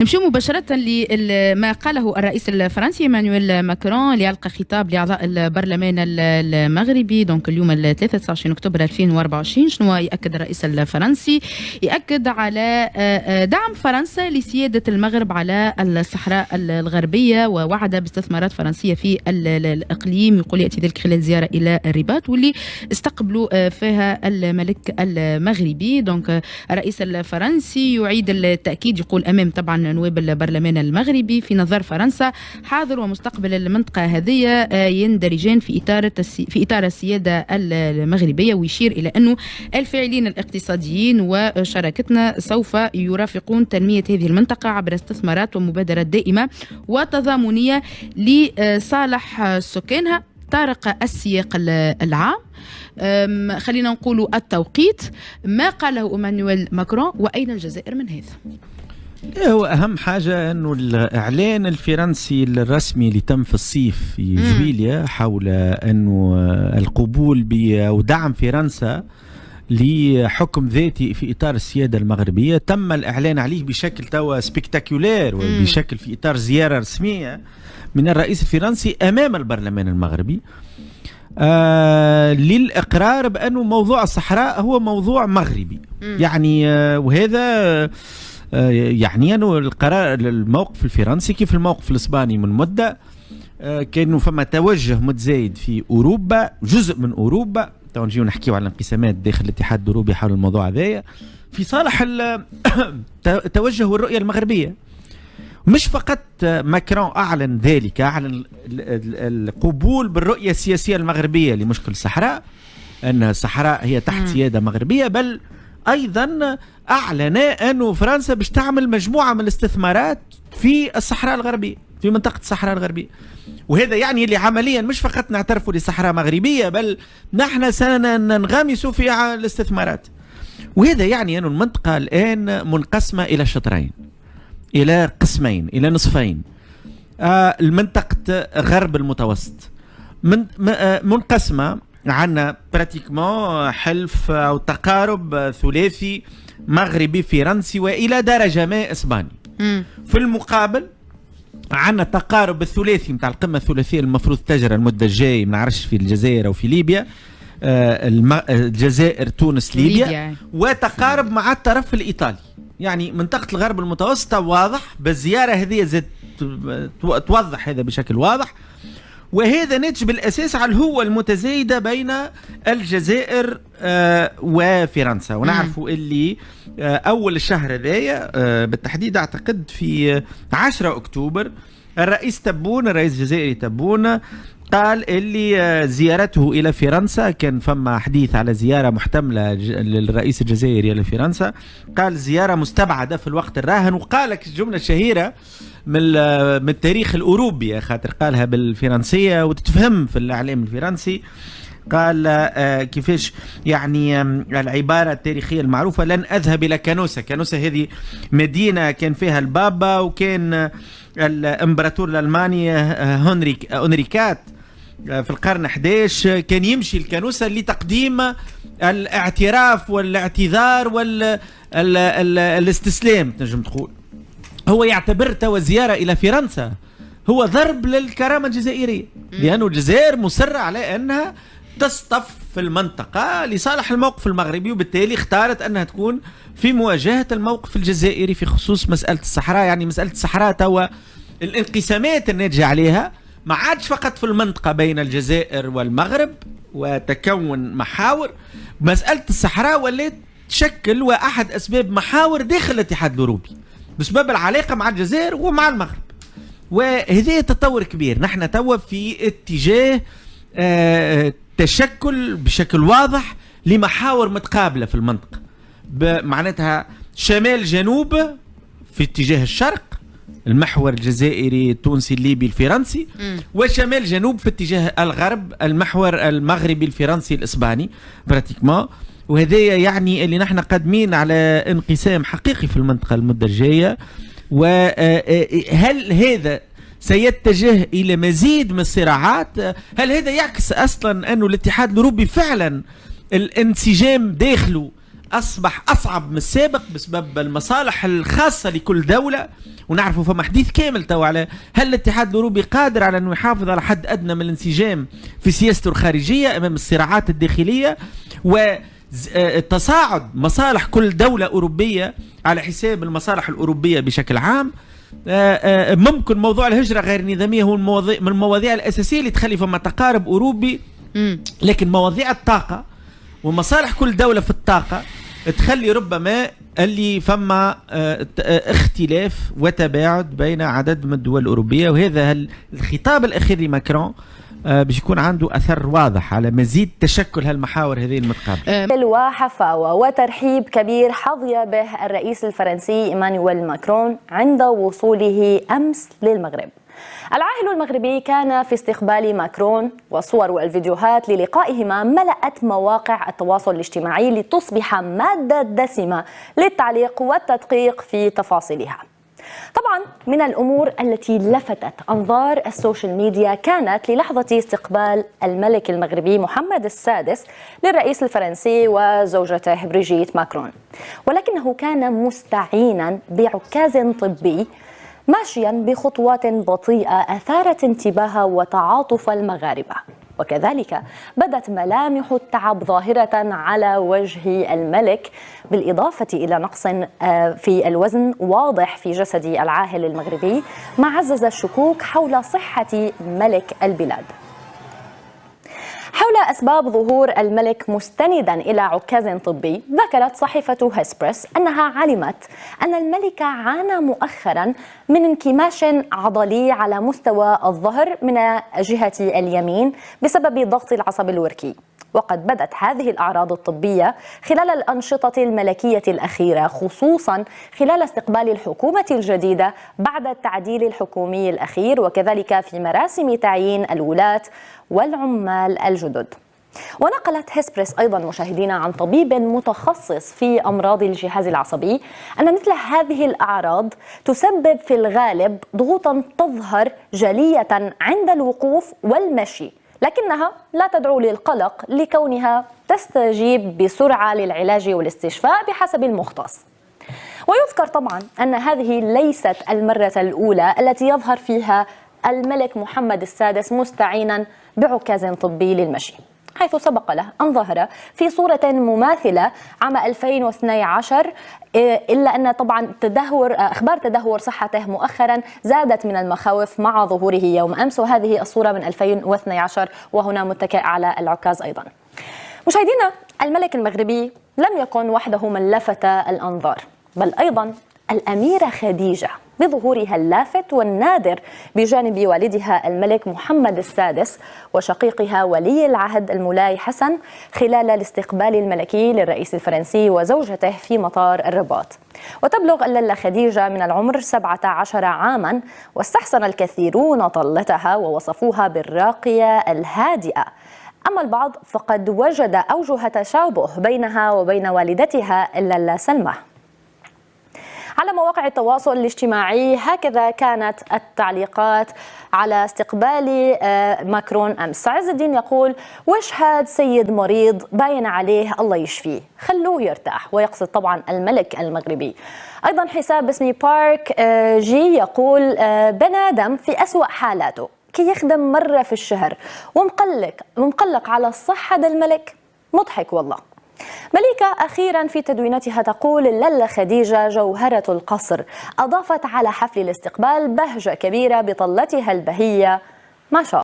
نمشي مباشرة لما قاله الرئيس الفرنسي ايمانويل ماكرون اللي ألقى خطاب لأعضاء البرلمان المغربي دونك اليوم 23 أكتوبر 2024. شنو يأكد الرئيس الفرنسي؟ يأكد على دعم فرنسا لسيادة المغرب على الصحراء الغربية، ووعد باستثمارات فرنسية في الإقليم. يقول يأتي ذلك خلال زيارة إلى الرباط واللي استقبلوا فيها الملك المغربي. دونك الرئيس الفرنسي يعيد التأكيد، يقول أمام طبعا نواب البرلمان المغربي في نظر فرنسا حاضر ومستقبل المنطقة هذه يندرجان في إطار السيادة المغربية، ويشير إلى أنه الفاعلين الاقتصاديين وشراكتنا سوف يرافقون تنمية هذه المنطقة عبر استثمارات ومبادرات دائمة وتضامنية لصالح سكانها. طارق السياق العام، خلينا نقول التوقيت، ما قاله إيمانويل ماكرون وأين الجزائر من هذا؟ هو أهم حاجة أنه الإعلان الفرنسي الرسمي اللي تم في الصيف في جويليا حول أنه القبول ودعم فرنسا لحكم ذاتي في إطار السيادة المغربية تم الإعلان عليه بشكل توا سبيكتاكولير وبشكل في إطار زيارة رسمية من الرئيس الفرنسي أمام البرلمان المغربي للإقرار بأنه موضوع الصحراء هو موضوع مغربي. يعني وهذا يعني أنه القرار الموقف الفرنسي كيف الموقف الإسباني من مدة كأنه فما توجه متزايد في أوروبا، جزء من أوروبا نجيو نحكيو على الانقسامات داخل الاتحاد الأوروبي حول الموضوع هذايا في صالح توجه والرؤية المغربية. مش فقط ماكرون أعلن ذلك، أعلن القبول بالرؤية السياسية المغربية لمشكل الصحراء، أن الصحراء هي تحت سيادة مغربية، بل أيضا أعلن أنه فرنسا باش تعمل مجموعة من الاستثمارات في الصحراء الغربية، في منطقة الصحراء الغربية. وهذا يعني اللي عمليا مش فقط نعترفوا لصحراء مغربية، بل نحن سننغمس في الاستثمارات. وهذا يعني أن المنطقة الآن منقسمة إلى شطرين، إلى قسمين، إلى نصفين. المنطقة غرب المتوسط منقسمة، عندنا براتيكمون حلف أو تقارب ثلاثي مغربي فرنسي وإلى درجة ما إسباني. في المقابل عندنا تقارب الثلاثي متاع القمة الثلاثية المفروض تجرى المدة الجاية، ما نعرفش في الجزائر أو في ليبيا، الجزائر تونس ليبيا، وتقارب مع الطرف الإيطالي. يعني منطقة الغرب المتوسط واضح، بالزيارة هذه زاد توضح هذا بشكل واضح. وهذا ناتج بالأساس على الهوة المتزايدة بين الجزائر وفرنسا. ونعرفوا اللي أول الشهر هذايا بالتحديد أعتقد في 10 أكتوبر الرئيس الجزائري تبون قال اللي زيارته إلى فرنسا كان فما حديث على زيارة محتملة للرئيس الجزائري إلى فرنسا، قال زيارة مستبعدة في الوقت الراهن. وقال جملة شهيرة من التاريخ الأوروبي، خاطر قالها بالفرنسية وتتفهم في الإعلام الفرنسي. قال كيفاش يعني العبارة التاريخية المعروفة: لن أذهب إلى كانوسا. كانوسا هذه مدينة كان فيها البابا، وكان الإمبراطور الألماني هنريكات في القرن 11 كان يمشي الكانوسا لتقديم الاعتراف والاعتذار والاستسلام. تنجم تقول هو يعتبر توا زيارة إلى فرنسا هو ضرب للكرامة الجزائرية، لأنه الجزائر مصرة على أنها تصطف في المنطقة لصالح الموقف المغربي، وبالتالي اختارت أنها تكون في مواجهة الموقف الجزائري في خصوص مسألة الصحراء. يعني مسألة الصحراء توا الانقسامات الناتجة عليها ما عادش فقط في المنطقة بين الجزائر والمغرب وتكون محاور، مسألة الصحراء ولات تشكل وأحد أسباب محاور داخل الاتحاد الأوروبي بسبب العلاقة مع الجزائر ومع المغرب. وهذا تطور كبير. نحن توا في اتجاه تشكل بشكل واضح لمحاور متقابلة في المنطقة، معناتها شمال جنوب في اتجاه الشرق، المحور الجزائري التونسي الليبي الفرنسي، وشمال جنوب في اتجاه الغرب، المحور المغربي الفرنسي الإسباني براتيكما. وهذا يعني اللي نحن قادمين على انقسام حقيقي في المنطقة المدة الجاية. وهل هذا سيتجه إلى مزيد من الصراعات؟ هل هذا يعكس أصلا أنه الاتحاد الأوروبي فعلا الانسجام داخله أصبح أصعب من السابق بسبب المصالح الخاصة لكل دولة. ونعرفوا فما حديث كامل تو على هل الاتحاد الأوروبي قادر على أنه يحافظ على حد أدنى من الانسجام في سياسته الخارجية أمام الصراعات الداخلية وتصاعد مصالح كل دولة أوروبية على حساب المصالح الأوروبية بشكل عام. ممكن موضوع الهجرة غير النظامية هو من المواضيع الأساسية اللي تخلي فما تقارب أوروبي، لكن مواضيع الطاقة ومصالح كل دولة في الطاقة تخلي ربما اللي فما اختلاف وتباعد بين عدد من الدول الأوروبية. وهذا الخطاب الأخير لماكرون باش يكون عنده أثر واضح على مزيد تشكل هالمحاور هذه المتقابلة. وحفاوة وترحيب كبير حظي به الرئيس الفرنسي إيمانويل ماكرون عند وصوله أمس للمغرب. العاهل المغربي كان في استقبال ماكرون، والصور والفيديوهات للقائهما ملأت مواقع التواصل الاجتماعي لتصبح مادة دسمة للتعليق والتدقيق في تفاصيلها. طبعا من الأمور التي لفتت أنظار السوشيال ميديا كانت للحظة استقبال الملك المغربي محمد السادس للرئيس الفرنسي وزوجته بريجيت ماكرون، ولكنه كان مستعينا بعكاز طبي ماشيا بخطوات بطيئة أثارت انتباه وتعاطف المغاربة، وكذلك بدت ملامح التعب ظاهرة على وجه الملك، بالإضافة إلى نقص في الوزن واضح في جسد العاهل المغربي، ما عزز الشكوك حول صحة ملك البلاد. حول أسباب ظهور الملك مستندا إلى عكاز طبي، ذكرت صحيفة هيسبريس أنها علمت أن الملك عانى مؤخرا من انكماش عضلي على مستوى الظهر من جهة اليمين بسبب الضغط العصبي الوركي، وقد بدت هذه الأعراض الطبية خلال الأنشطة الملكية الأخيرة، خصوصا خلال استقبال الحكومة الجديدة بعد التعديل الحكومي الأخير، وكذلك في مراسم تعيين الولاة والعمال الجدد. ونقلت هيسبريس أيضا مشاهدينا عن طبيب متخصص في أمراض الجهاز العصبي أن مثل هذه الأعراض تسبب في الغالب ضغوطا تظهر جلية عند الوقوف والمشي، لكنها لا تدعو للقلق لكونها تستجيب بسرعة للعلاج والاستشفاء بحسب المختص. ويذكر طبعا أن هذه ليست المرة الأولى التي يظهر فيها الملك محمد السادس مستعينا بعكاز طبي للمشي، حيث سبق له أن ظهر في صورة مماثلة عام 2012، إلا أن طبعا أخبار تدهور صحته مؤخرا زادت من المخاوف مع ظهوره يوم أمس، وهذه الصورة من 2012 وهنا متكئ على العكاز أيضا. مشاهدينا، الملك المغربي لم يكن وحده من لفت الأنظار، بل أيضا الأميرة خديجة بظهورها اللافت والنادر بجانب والدها الملك محمد السادس وشقيقها ولي العهد المولاي حسن خلال الاستقبال الملكي للرئيس الفرنسي وزوجته في مطار الرباط. وتبلغ اللالة خديجة من العمر 17 عاما، واستحسن الكثيرون طلتها ووصفوها بالراقية الهادئة، أما البعض فقد وجد أوجه تشابه بينها وبين والدتها اللالة سلمى. على مواقع التواصل الاجتماعي هكذا كانت التعليقات على استقبال ماكرون أمس. عز الدين يقول: وش هاد سيد مريض باين عليه الله يشفيه، خلوه يرتاح، ويقصد طبعا الملك المغربي. أيضا حساب باسم بارك جي يقول: بنادم في أسوأ حالاته كي يخدم مرة في الشهر ومقلق على الصحة الملك، مضحك والله. ملكة أخيرا في تدويناتها تقول: اللالة خديجة جوهرة القصر، أضافت على حفل الاستقبال بهجة كبيرة بطلتها البهية، ما شاء الله.